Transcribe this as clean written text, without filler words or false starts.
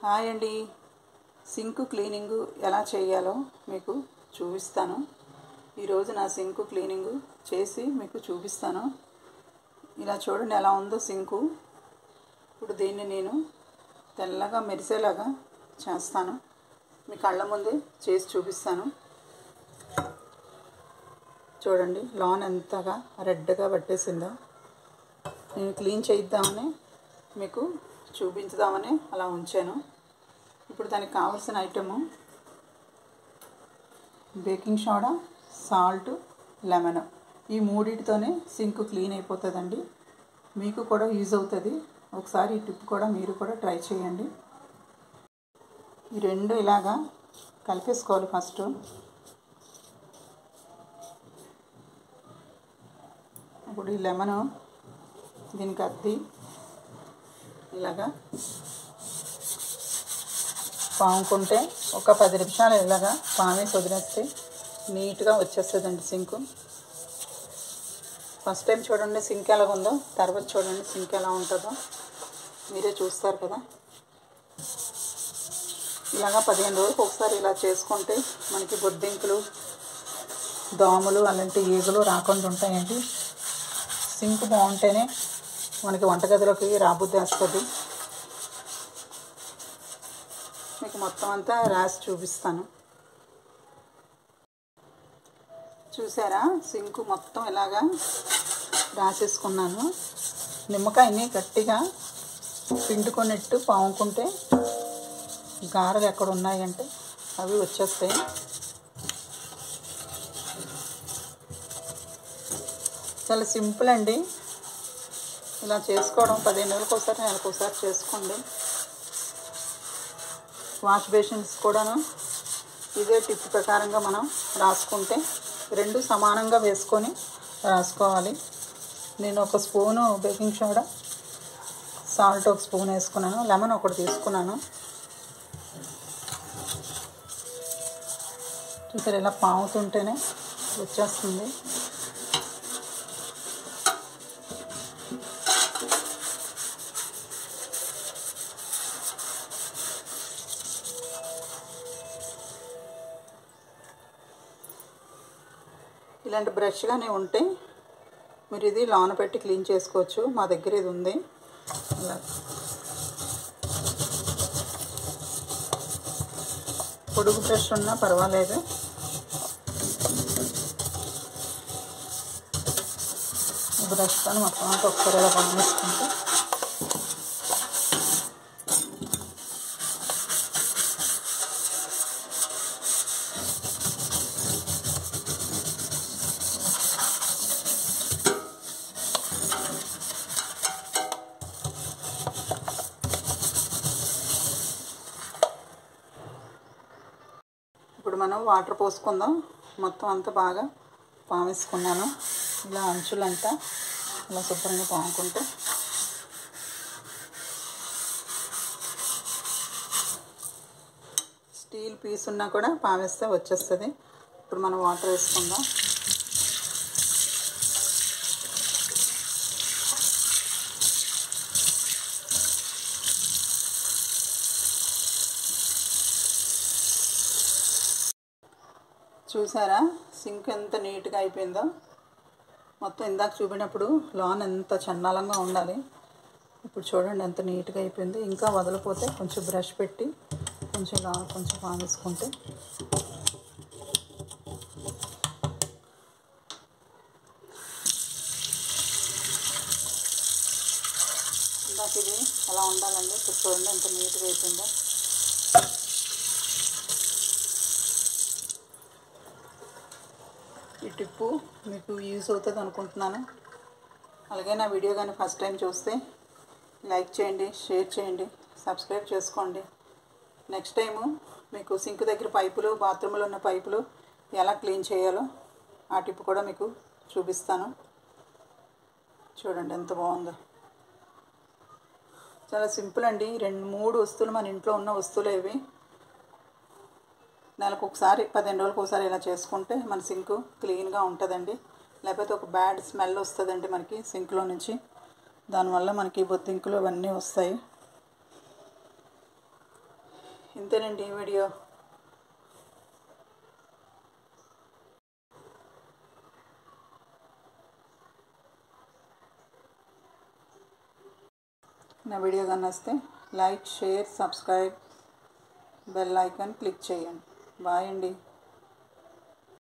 Hi అండి. Sync cleaning ఎలా చేయాలో మీకు చూపిస్తాను. ఈరోజు నా సింక్ క్లీనింగ్ చేసి మీకు చూపిస్తాను. ఇలా చూడండి ఎలా ఉందో సింకు. ఇప్పుడు దీన్ని నేను తెల్లగా మెరిసేలాగా చేస్తాను. మీ కళ్ళ ముందే చేసి చూపిస్తాను. చూడండి లాన్ ఎంతగా రెడ్గా పట్టేసిందో. నేను క్లీన్ చేద్దామని మీకు చూపించుదామని అలా ఉంచాను. ఇప్పుడు దానికి కావాల్సిన item baking soda, salt, lemon. ఈ మూడింటితోనే సింక్ క్లీన్ అయిపోతుందండి. మీకు కూడా యూజ్ అవుతుంది. ఒకసారి ఈ టిప్ కూడా మీరు కూడా ట్రై చేయండి. ఈ రెండు ఇలాగా కలిపేసుకోవాలి. ఫస్ట్ ఇప్పుడు ఈ లెమను దీనికి అద్ది ఇలాగా పాముకుంటే ఒక 10 నిమిషాలు ఇలాగా పామేసి వదిలేస్తే నీట్గా వచ్చేస్తుందండి సింకు. ఫస్ట్ టైం చూడండి సింక్ ఎలా ఉందో, తర్వాత చూడండి సింక్ ఎలా ఉంటుందో మీరే చూస్తారు కదా. ఇలాగా 15 రోజులకు ఒకసారి ఇలా చేసుకుంటే మనకి బొద్దింకులు, దోమలు అలాంటి ఈగలు రాకుండా ఉంటాయండి. సింక్ బాగుంటేనే మనకి వంటగదిలోకి రాబుద్ది వస్తుంది. మీకు మొత్తం అంతా రాసి చూపిస్తాను. చూసారా, సింకు మొత్తం ఇలాగా రాసేసుకున్నాను. నిమ్మకాయని గట్టిగా పిండుకొనిట్టు పాముకుంటే గారెలు ఎక్కడ ఉన్నాయంటే అవి వచ్చేస్తాయి. చాలా సింపుల్ అండి. ఇలా చేసుకోవడం 15 రోజులకు ఒకసారి, నెలకు ఒకసారి చేసుకోండి. వాష్ బేసిన్స్ కూడాను ఇదే టిప్ ప్రకారంగా మనం రాసుకుంటే రెండు సమానంగా వేసుకొని రాసుకోవాలి. నేను ఒక స్పూను బేకింగ్ సోడా, సాల్ట్ ఒక స్పూన్ వేసుకున్నాను, లెమన్ ఒకటి తీసుకున్నాను. చూసారు ఇలా పాముతుంటేనే వచ్చేస్తుంది. ఇలాంటి బ్రష్ కానీ ఉంటే మీరు ఇది లోన పెట్టి క్లీన్ చేసుకోవచ్చు. మా దగ్గర ఇది ఉంది. ఇలా పొడుగు బ్రష్ ఉన్నా పర్వాలేదు. బ్రష్ కానీ మొత్తం అంతా ఒకసారి ఇలా పంపించుకుంటే ఇప్పుడు మనం వాటర్ పోసుకుందాం. మొత్తం అంతా బాగా పామేసుకున్నాను. ఇలా అంచులంతా ఇలా శుభ్రంగా పాముకుంటే స్టీల్ పీస్ ఉన్నా కూడా పామేస్తే వచ్చేస్తుంది. ఇప్పుడు మనం వాటర్ వేసుకుందాం. చూసారా సింక్ ఎంత నీట్గా అయిపోయిందో. మొత్తం ఇందాక చూపినప్పుడు లాన్ ఎంత చండాలంగా ఉండాలి. ఇప్పుడు చూడండి ఎంత నీట్గా అయిపోయింది. ఇంకా వదలిపోతే కొంచెం బ్రష్ పెట్టి కొంచెం లాన్ కొంచెం పామేసుకుంటే ఇందాక ఇది అలా ఉండాలండి. ఇప్పుడు చూడండి ఎంత నీట్గా అయిపోయిందో. ఈ టిప్పు మీకు యూజ్ అవుతుంది అనుకుంటున్నాను. అలాగే నా వీడియో కానీ ఫస్ట్ టైం చూస్తే లైక్ చేయండి, షేర్ చేయండి, సబ్స్క్రైబ్ చేసుకోండి. నెక్స్ట్ టైము మీకు సింక్ దగ్గర పైపులు, బాత్రూంలో ఉన్న పైపులు ఎలా క్లీన్ చేయాలో ఆ టిప్ కూడా మీకు చూపిస్తాను. చూడండి ఎంత బాగుందో. చాలా సింపుల్ అండి. 2-3 వస్తువులు మన ఇంట్లో ఉన్న వస్తువులు ఇవి. నెలకు ఒకసారి, 15 రోజులకు ఒకసారి ఇలా చేసుకుంటే మన సింకు క్లీన్గా ఉంటుందండి. లేకపోతే ఒక బ్యాడ్ స్మెల్ వస్తుందండి మనకి సింక్లో నుంచి. దానివల్ల మనకి బొద్దింకులు అవన్నీ వస్తాయి. ఇంతేనండి ఈ వీడియో. నా వీడియో కానీ వస్తే like, share, subscribe, bell icon click చేయండి. బాయ్ అండి.